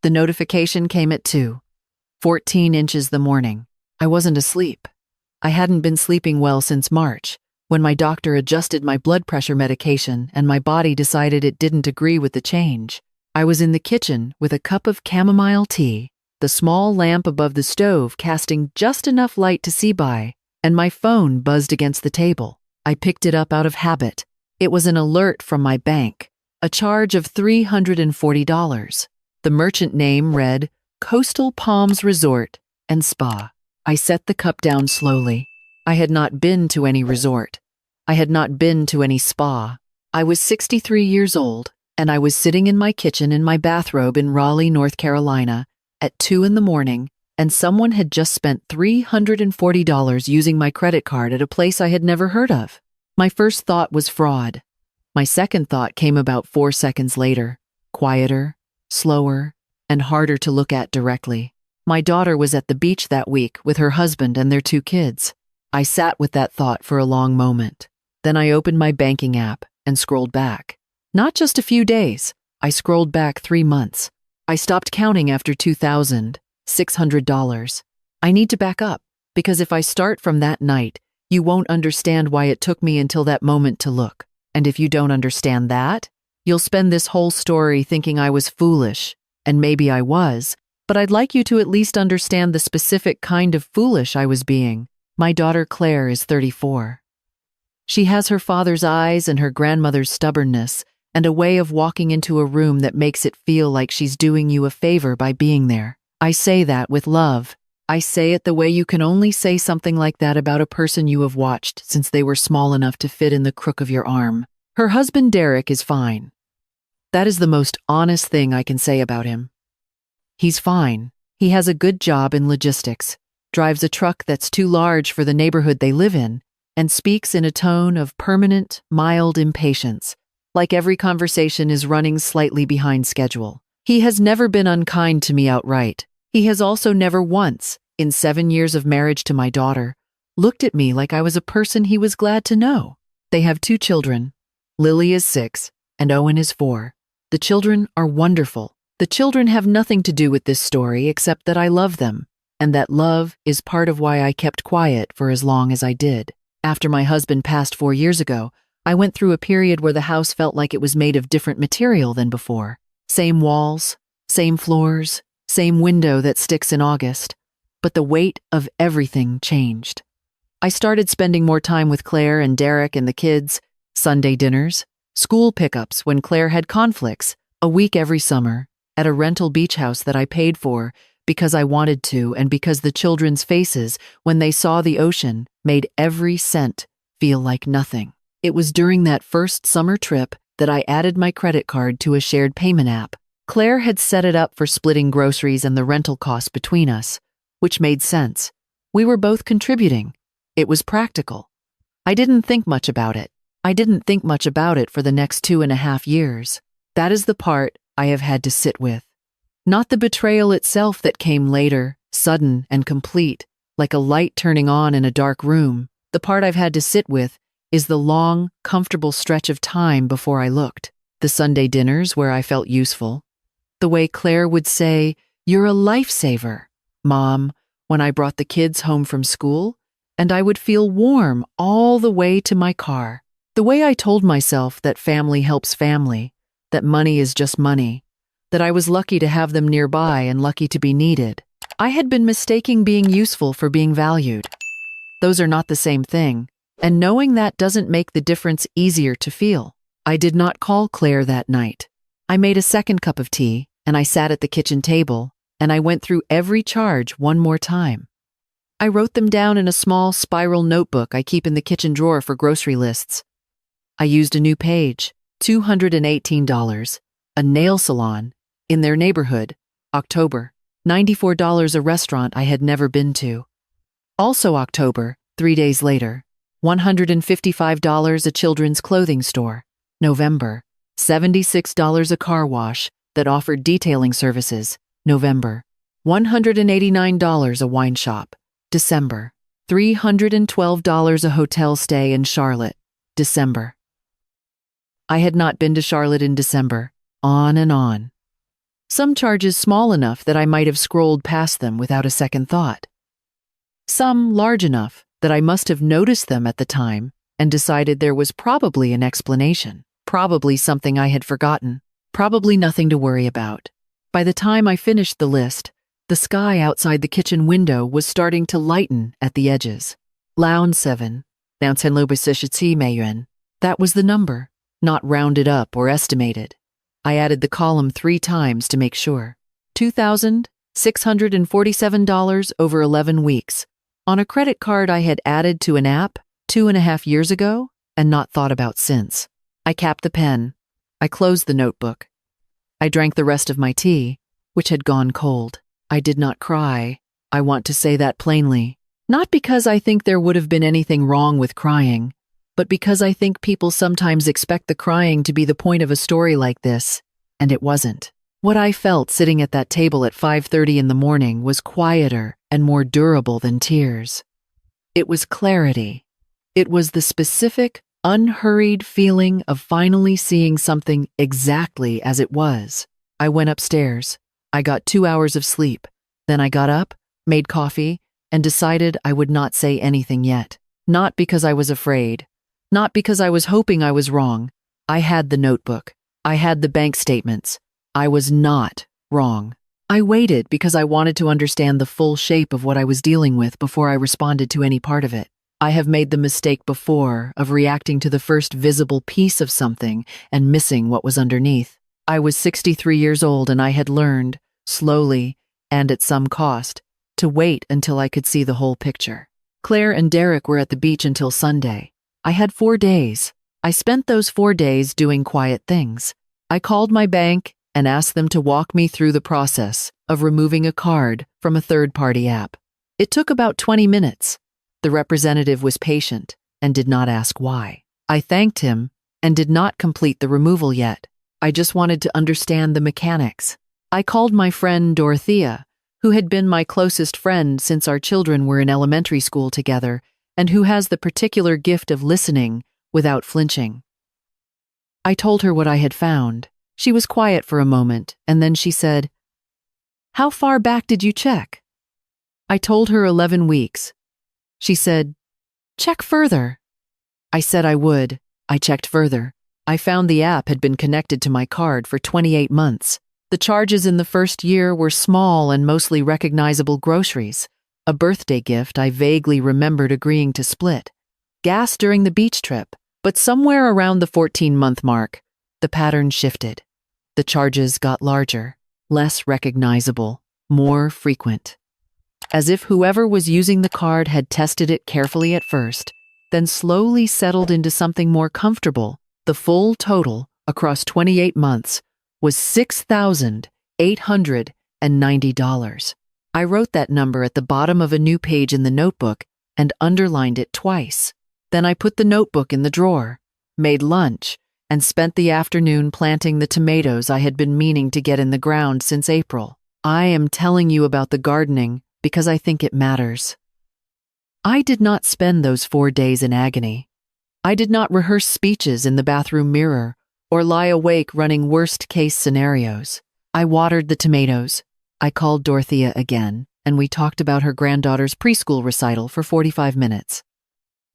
The notification came at 2:14 inches the morning. I wasn't asleep. I hadn't been sleeping well since March, when my doctor adjusted my blood pressure medication and my body decided it didn't agree with the change. I was in the kitchen with a cup of chamomile tea, the small lamp above the stove casting just enough light to see by, and my phone buzzed against the table. I picked it up out of habit. It was an alert from my bank, a charge of $340. The merchant name read Coastal Palms Resort and Spa. I set the cup down slowly. I had not been to any resort. I had not been to any spa. I was 63 years old, and I was sitting in my kitchen in my bathrobe in Raleigh, North Carolina, at 2 in the morning, and someone had just spent $340 using my credit card at a place I had never heard of. My first thought was fraud. My second thought came about 4 seconds later, quieter, slower, and harder to look at directly. My daughter was at the beach that week with her husband and their 2 kids. I sat with that thought for a long moment. Then I opened my banking app and scrolled back. Not just a few days. I scrolled back 3 months. I stopped counting after $2,600. I need to back up, because if I start from that night, you won't understand why it took me until that moment to look. And if you don't understand that, you'll spend this whole story thinking I was foolish, and maybe I was, but I'd like you to at least understand the specific kind of foolish I was being. My daughter Claire is 34. She has her father's eyes and her grandmother's stubbornness, and a way of walking into a room that makes it feel like she's doing you a favor by being there. I say that with love. I say it the way you can only say something like that about a person you have watched since they were small enough to fit in the crook of your arm. Her husband Derek is fine. That is the most honest thing I can say about him. He's fine. He has a good job in logistics, drives a truck that's too large for the neighborhood they live in, and speaks in a tone of permanent, mild impatience, like every conversation is running slightly behind schedule. He has never been unkind to me outright. He has also never once, in 7 years of marriage to my daughter, looked at me like I was a person he was glad to know. They have 2 children. Lily is 6, and Owen is 4. The children are wonderful. The children have nothing to do with this story except that I love them, and that love is part of why I kept quiet for as long as I did. After my husband passed 4 years ago, I went through a period where the house felt like it was made of different material than before. Same walls, same floors, same window that sticks in August, but the weight of everything changed. I started spending more time with Claire and Derek and the kids, Sunday dinners, school pickups when Claire had conflicts, a week every summer, at a rental beach house that I paid for because I wanted to and because the children's faces, when they saw the ocean, made every cent feel like nothing. It was during that first summer trip that I added my credit card to a shared payment app. Claire had set it up for splitting groceries and the rental costs between us, which made sense. We were both contributing. It was practical. I didn't think much about it. I didn't think much about it for the next 2.5 years. That is the part I have had to sit with. Not the betrayal itself that came later, sudden and complete, like a light turning on in a dark room. The part I've had to sit with is the long, comfortable stretch of time before I looked. The Sunday dinners where I felt useful. The way Claire would say, "You're a lifesaver, Mom," when I brought the kids home from school, and I would feel warm all the way to my car. The way I told myself that family helps family, that money is just money, that I was lucky to have them nearby and lucky to be needed. I had been mistaking being useful for being valued. Those are not the same thing, and knowing that doesn't make the difference easier to feel. I did not call Claire that night. I made a second cup of tea, and I sat at the kitchen table, and I went through every charge one more time. I wrote them down in a small spiral notebook I keep in the kitchen drawer for grocery lists. I used a new page, $218, a nail salon, in their neighborhood, October, $94 a restaurant I had never been to. Also October, 3 days later, $155 a children's clothing store, November, $76 a car wash that offered detailing services, November, $189 a wine shop, December, $312 a hotel stay in Charlotte, December. I had not been to Charlotte in December, on and on. Some charges small enough that I might have scrolled past them without a second thought. Some large enough that I must have noticed them at the time and decided there was probably an explanation, probably something I had forgotten, probably nothing to worry about. By the time I finished the list, the sky outside the kitchen window was starting to lighten at the edges. Lounge 7, 2667 yuan. That was the number, not rounded up or estimated. I added the column 3 times to make sure. $2,647 over 11 weeks. On a credit card I had added to an app 2.5 years ago and not thought about since. I capped the pen. I closed the notebook. I drank the rest of my tea, which had gone cold. I did not cry. I want to say that plainly. Not because I think there would have been anything wrong with crying, but because I think people sometimes expect the crying to be the point of a story like this, and it wasn't. What I felt sitting at that table at 5:30 in the morning was quieter and more durable than tears. It was clarity. It was the specific, unhurried feeling of finally seeing something exactly as it was. I went upstairs. I got 2 hours of sleep. Then I got up, made coffee, and decided I would not say anything yet. Not because I was afraid. Not because I was hoping I was wrong. I had the notebook. I had the bank statements. I was not wrong. I waited because I wanted to understand the full shape of what I was dealing with before I responded to any part of it. I have made the mistake before of reacting to the first visible piece of something and missing what was underneath. I was 63 years old and I had learned, slowly and at some cost, to wait until I could see the whole picture. Claire and Derek were at the beach until Sunday. I had 4 days. I spent those 4 days doing quiet things. I called my bank and asked them to walk me through the process of removing a card from a third-party app. It took about 20 minutes. The representative was patient and did not ask why. I thanked him and did not complete the removal yet. I just wanted to understand the mechanics. I called my friend Dorothea, who had been my closest friend since our children were in elementary school together and who has the particular gift of listening without flinching. I told her what I had found. She was quiet for a moment, and then she said, "How far back did you check?" I told her 11 weeks. She said, "Check further." I said I would. I checked further. I found the app had been connected to my card for 28 months. The charges in the first year were small and mostly recognizable groceries, a birthday gift I vaguely remembered agreeing to split, gas during the beach trip, but somewhere around the 14-month mark, the pattern shifted. The charges got larger, less recognizable, more frequent. As if whoever was using the card had tested it carefully at first, then slowly settled into something more comfortable. The full total, across 28 months, was $6,890. I wrote that number at the bottom of a new page in the notebook and underlined it twice. Then I put the notebook in the drawer, made lunch, and spent the afternoon planting the tomatoes I had been meaning to get in the ground since April. I am telling you about the gardening because I think it matters. I did not spend those 4 days in agony. I did not rehearse speeches in the bathroom mirror or lie awake running worst-case scenarios. I watered the tomatoes. I called Dorothea again, and we talked about her granddaughter's preschool recital for 45 minutes.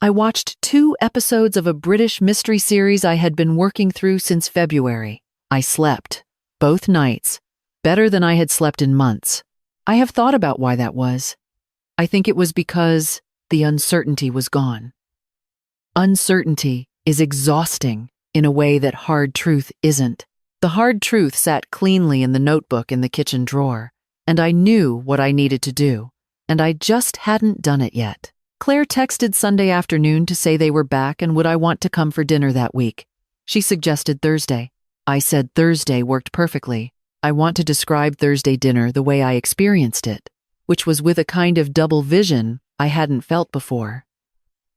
I watched 2 episodes of a British mystery series I had been working through since February. I slept, both nights, better than I had slept in months. I have thought about why that was. I think it was because the uncertainty was gone. Uncertainty is exhausting in a way that hard truth isn't. The hard truth sat cleanly in the notebook in the kitchen drawer, and I knew what I needed to do, and I just hadn't done it yet. Claire texted Sunday afternoon to say they were back and would I want to come for dinner that week. She suggested Thursday. I said Thursday worked perfectly. I want to describe Thursday dinner the way I experienced it, which was with a kind of double vision I hadn't felt before.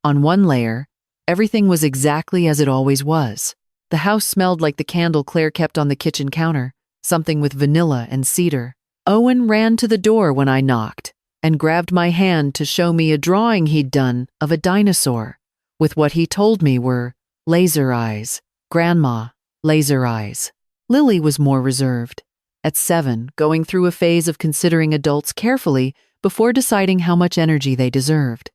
On one layer, everything was exactly as it always was. The house smelled like the candle Claire kept on the kitchen counter, something with vanilla and cedar. Owen ran to the door when I knocked and grabbed my hand to show me a drawing he'd done of a dinosaur, with what he told me were laser eyes. Grandma, laser eyes. Lily was more reserved, at 7, going through a phase of considering adults carefully before deciding how much energy they deserved.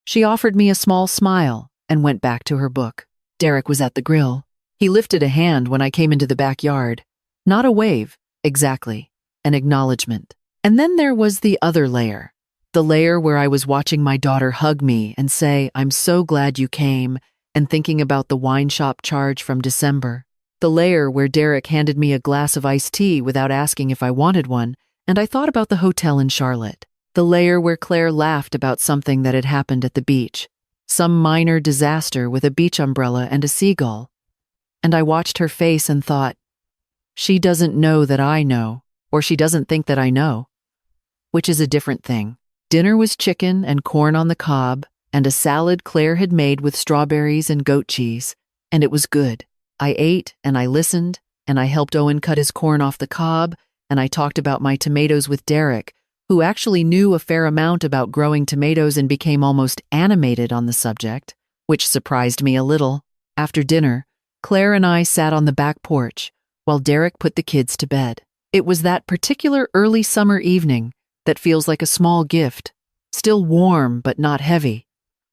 She offered me a small smile and went back to her book. Derek was at the grill. He lifted a hand when I came into the backyard. Not a wave, exactly, an acknowledgement. And then there was the other layer. The layer where I was watching my daughter hug me and say, "I'm so glad you came," and thinking about the wine shop charge from December. The layer where Derek handed me a glass of iced tea without asking if I wanted one, and I thought about the hotel in Charlotte. The layer where Claire laughed about something that had happened at the beach, some minor disaster with a beach umbrella and a seagull. And I watched her face and thought, she doesn't know that I know, or she doesn't think that I know, which is a different thing. Dinner was chicken and corn on the cob, and a salad Claire had made with strawberries and goat cheese, and it was good. I ate, and I listened, and I helped Owen cut his corn off the cob, and I talked about my tomatoes with Derek, who actually knew a fair amount about growing tomatoes and became almost animated on the subject, which surprised me a little. After dinner, Claire and I sat on the back porch, while Derek put the kids to bed. It was that particular early summer evening that feels like a small gift, still warm but not heavy,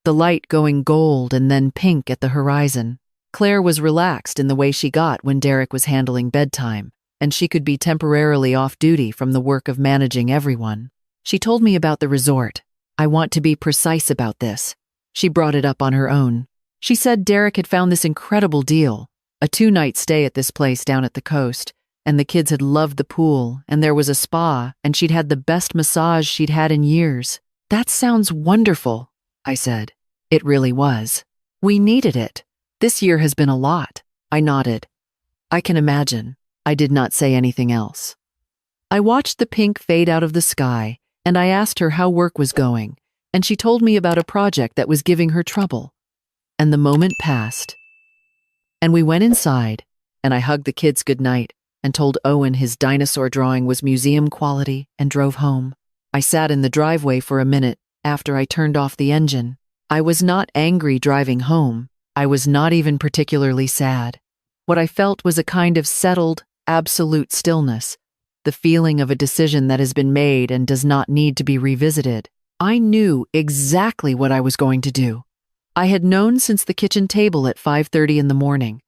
the light going gold and then pink at the horizon. Claire was relaxed in the way she got when Derek was handling bedtime, and she could be temporarily off duty from the work of managing everyone. She told me about the resort. I want to be precise about this. She brought it up on her own. She said Derek had found this incredible deal, a 2-night stay at this place down at the coast, and the kids had loved the pool, and there was a spa, and she'd had the best massage she'd had in years. That sounds wonderful, I said. It really was. We needed it. This year has been a lot. I nodded. I can imagine. I did not say anything else. I watched the pink fade out of the sky, and I asked her how work was going, and she told me about a project that was giving her trouble. And the moment passed. And we went inside, and I hugged the kids goodnight and told Owen his dinosaur drawing was museum quality and drove home. I sat in the driveway for a minute after I turned off the engine. I was not angry driving home. I was not even particularly sad. What I felt was a kind of settled, absolute stillness, the feeling of a decision that has been made and does not need to be revisited. I knew exactly what I was going to do. I had known since the kitchen table at 5:30 in the morning.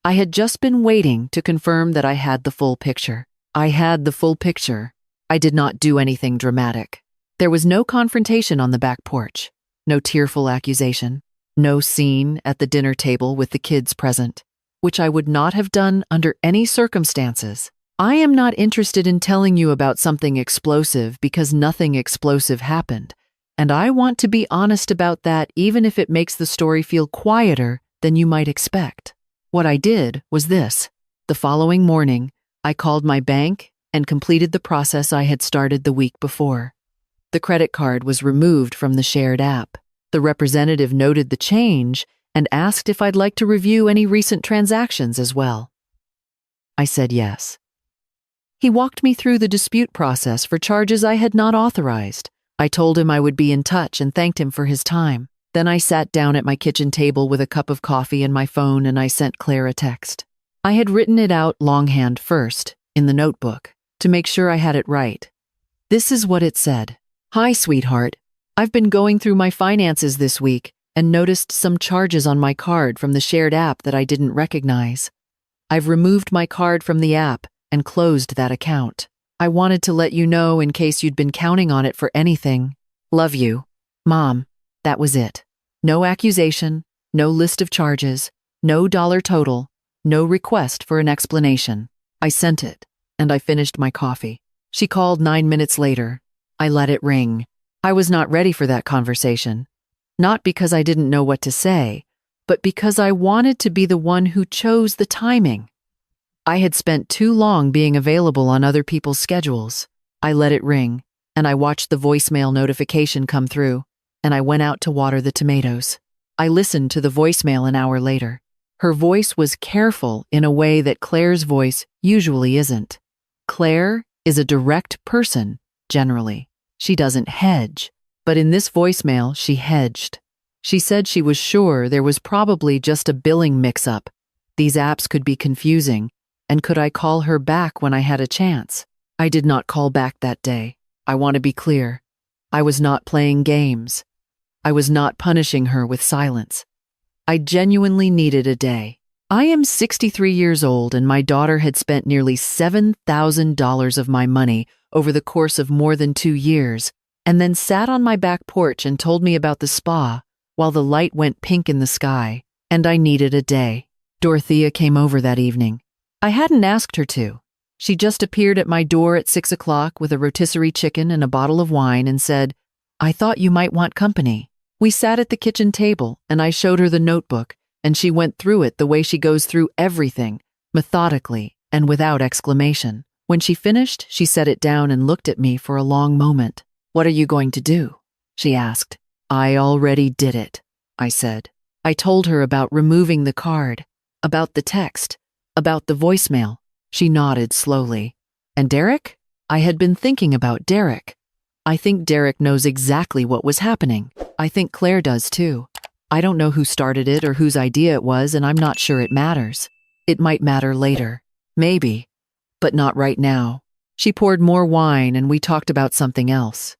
I had just been waiting to confirm that I had the full picture. I had the full picture. I did not do anything dramatic. There was no confrontation on the back porch, no tearful accusation, no scene at the dinner table with the kids present, which I would not have done under any circumstances. I am not interested in telling you about something explosive because nothing explosive happened, and I want to be honest about that even if it makes the story feel quieter than you might expect. What I did was this. The following morning, I called my bank and completed the process I had started the week before. The credit card was removed from the shared app. The representative noted the change and asked if I'd like to review any recent transactions as well. I said yes. He walked me through the dispute process for charges I had not authorized. I told him I would be in touch and thanked him for his time. Then I sat down at my kitchen table with a cup of coffee and my phone, and I sent Claire a text. I had written it out longhand first, in the notebook, to make sure I had it right. This is what it said. "Hi, sweetheart. I've been going through my finances this week and noticed some charges on my card from the shared app that I didn't recognize. I've removed my card from the app and closed that account. I wanted to let you know in case you'd been counting on it for anything. Love you. Mom." That was it. No accusation, no list of charges, no dollar total, no request for an explanation. I sent it, and I finished my coffee. She called 9 minutes later. I let it ring. I was not ready for that conversation. Not because I didn't know what to say, but because I wanted to be the one who chose the timing. I had spent too long being available on other people's schedules. I let it ring, and I watched the voicemail notification come through, and I went out to water the tomatoes. I listened to the voicemail an hour later. Her voice was careful in a way that Claire's voice usually isn't. Claire is a direct person, generally. She doesn't hedge, but in this voicemail, she hedged. She said she was sure there was probably just a billing mix-up. These apps could be confusing, And could I call her back when I had a chance? I did not call back that day. I want to be clear. I was not playing games. I was not punishing her with silence. I genuinely needed a day. I am 63 years old, and my daughter had spent nearly $7,000 of my money over the course of more than 2 years, and then sat on my back porch and told me about the spa while the light went pink in the sky, and I needed a day. Dorothea came over that evening. I hadn't asked her to. She just appeared at my door at 6 o'clock with a rotisserie chicken and a bottle of wine and said, "I thought you might want company." We sat at the kitchen table, and I showed her the notebook, and she went through it the way she goes through everything, methodically and without exclamation. When she finished, she set it down and looked at me for a long moment. "What are you going to do?" she asked. "I already did it," I said. I told her about removing the card, about the text, about the voicemail. She nodded slowly. "And Derek?" I had been thinking about Derek. I think Derek knows exactly what was happening. I think Claire does too. I don't know who started it or whose idea it was, and I'm not sure it matters. It might matter later. Maybe. But not right now. She poured more wine and we talked about something else.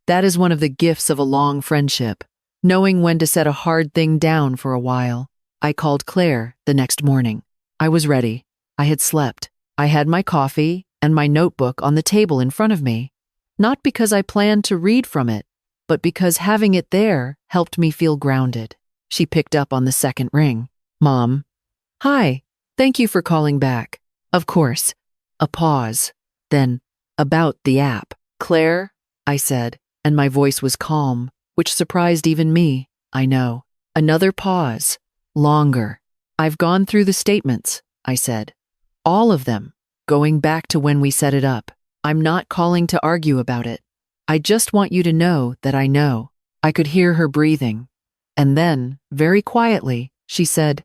That is one of the gifts of a long friendship, knowing when to set a hard thing down for a while. I called Claire the next morning. I was ready. I had slept. I had my coffee and my notebook on the table in front of me. Not because I planned to read from it, but because having it there helped me feel grounded. She picked up on the second ring. "Mom." "Hi, thank you for calling back." "Of course." A pause. Then, "About the app." "Claire," I said, and my voice was calm, which surprised even me, I know. Another pause. Longer. "I've gone through the statements," I said. "All of them, going back to when we set it up. I'm not calling to argue about it. I just want you to know that I know." I could hear her breathing. And then, very quietly, she said,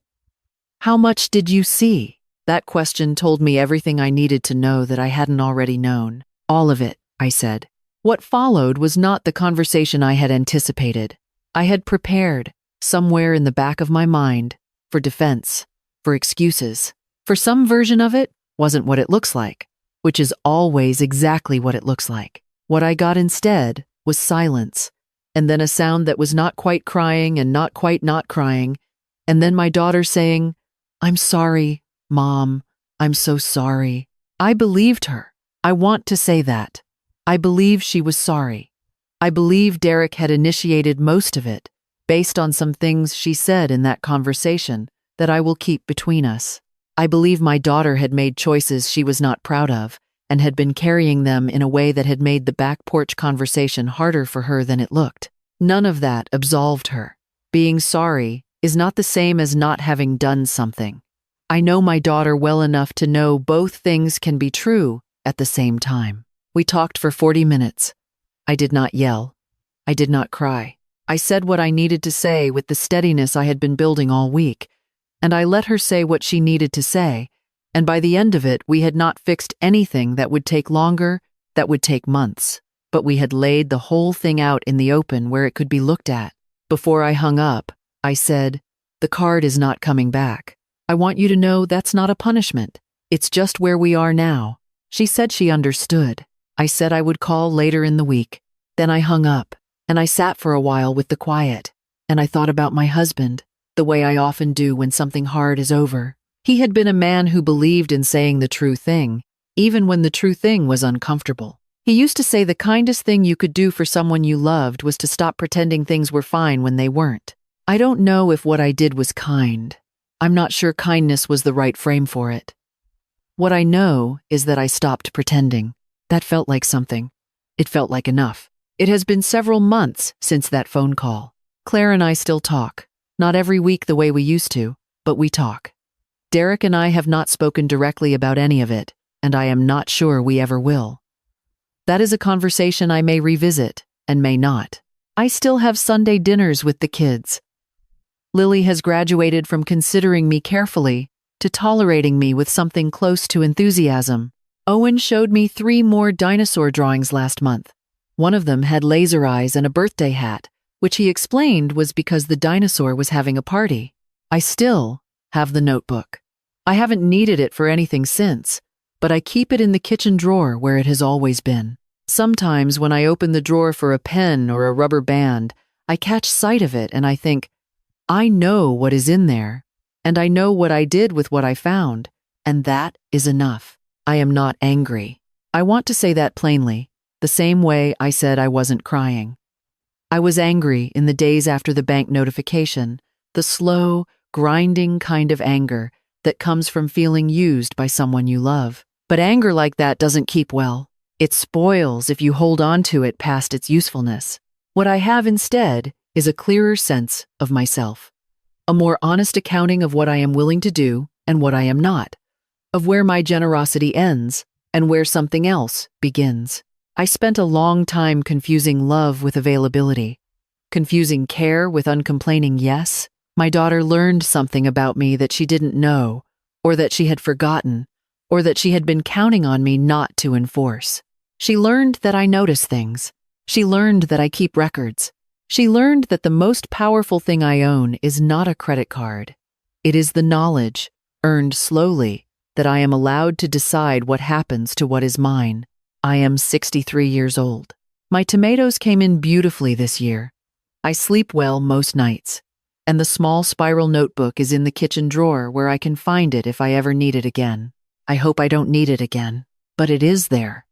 "How much did you see?" That question told me everything I needed to know that I hadn't already known. "All of it," I said. What followed was not the conversation I had anticipated. I had prepared, somewhere in the back of my mind, for defense, for excuses. For some version of it wasn't what it looks like, which is always exactly what it looks like. What I got instead was silence, and then a sound that was not quite crying and not quite not crying, and then my daughter saying, "I'm sorry, Mom, I'm so sorry." I believed her. I want to say that. I believe she was sorry. I believe Derek had initiated most of it, based on some things she said in that conversation that I will keep between us. I believe my daughter had made choices she was not proud of, and had been carrying them in a way that had made the back porch conversation harder for her than it looked. None of that absolved her. Being sorry is not the same as not having done something. I know my daughter well enough to know both things can be true at the same time. We talked for 40 minutes. I did not yell. I did not cry. I said what I needed to say with the steadiness I had been building all week, and I let her say what she needed to say, and by the end of it, we had not fixed anything that would take longer, that would take months, but we had laid the whole thing out in the open where it could be looked at. Before I hung up, I said, "The card is not coming back. I want you to know that's not a punishment. It's just where we are now." She said she understood. I said I would call later in the week. Then I hung up, and I sat for a while with the quiet, and I thought about my husband, the way I often do when something hard is over. He had been a man who believed in saying the true thing, even when the true thing was uncomfortable. He used to say the kindest thing you could do for someone you loved was to stop pretending things were fine when they weren't. I don't know if what I did was kind. I'm not sure kindness was the right frame for it. What I know is that I stopped pretending. That felt like something. It felt like enough. It has been several months since that phone call. Claire and I still talk. Not every week the way we used to, but we talk. Derek and I have not spoken directly about any of it, and I am not sure we ever will. That is a conversation I may revisit, and may not. I still have Sunday dinners with the kids. Lily has graduated from considering me carefully to tolerating me with something close to enthusiasm. Owen showed me 3 more dinosaur drawings last month. One of them had laser eyes and a birthday hat, which he explained was because the dinosaur was having a party. I still have the notebook. I haven't needed it for anything since, but I keep it in the kitchen drawer where it has always been. Sometimes when I open the drawer for a pen or a rubber band, I catch sight of it and I think, I know what is in there, and I know what I did with what I found, and that is enough. I am not angry. I want to say that plainly, the same way I said I wasn't crying. I was angry in the days after the bank notification, the slow, grinding kind of anger that comes from feeling used by someone you love. But anger like that doesn't keep well. It spoils if you hold on to it past its usefulness. What I have instead is a clearer sense of myself, a more honest accounting of what I am willing to do and what I am not, of where my generosity ends and where something else begins. I spent a long time confusing love with availability, confusing care with uncomplaining yes. My daughter learned something about me that she didn't know, or that she had forgotten, or that she had been counting on me not to enforce. She learned that I notice things. She learned that I keep records. She learned that the most powerful thing I own is not a credit card. It is the knowledge, earned slowly, that I am allowed to decide what happens to what is mine. I am 63 years old. My tomatoes came in beautifully this year. I sleep well most nights, and the small spiral notebook is in the kitchen drawer where I can find it if I ever need it again. I hope I don't need it again, but it is there.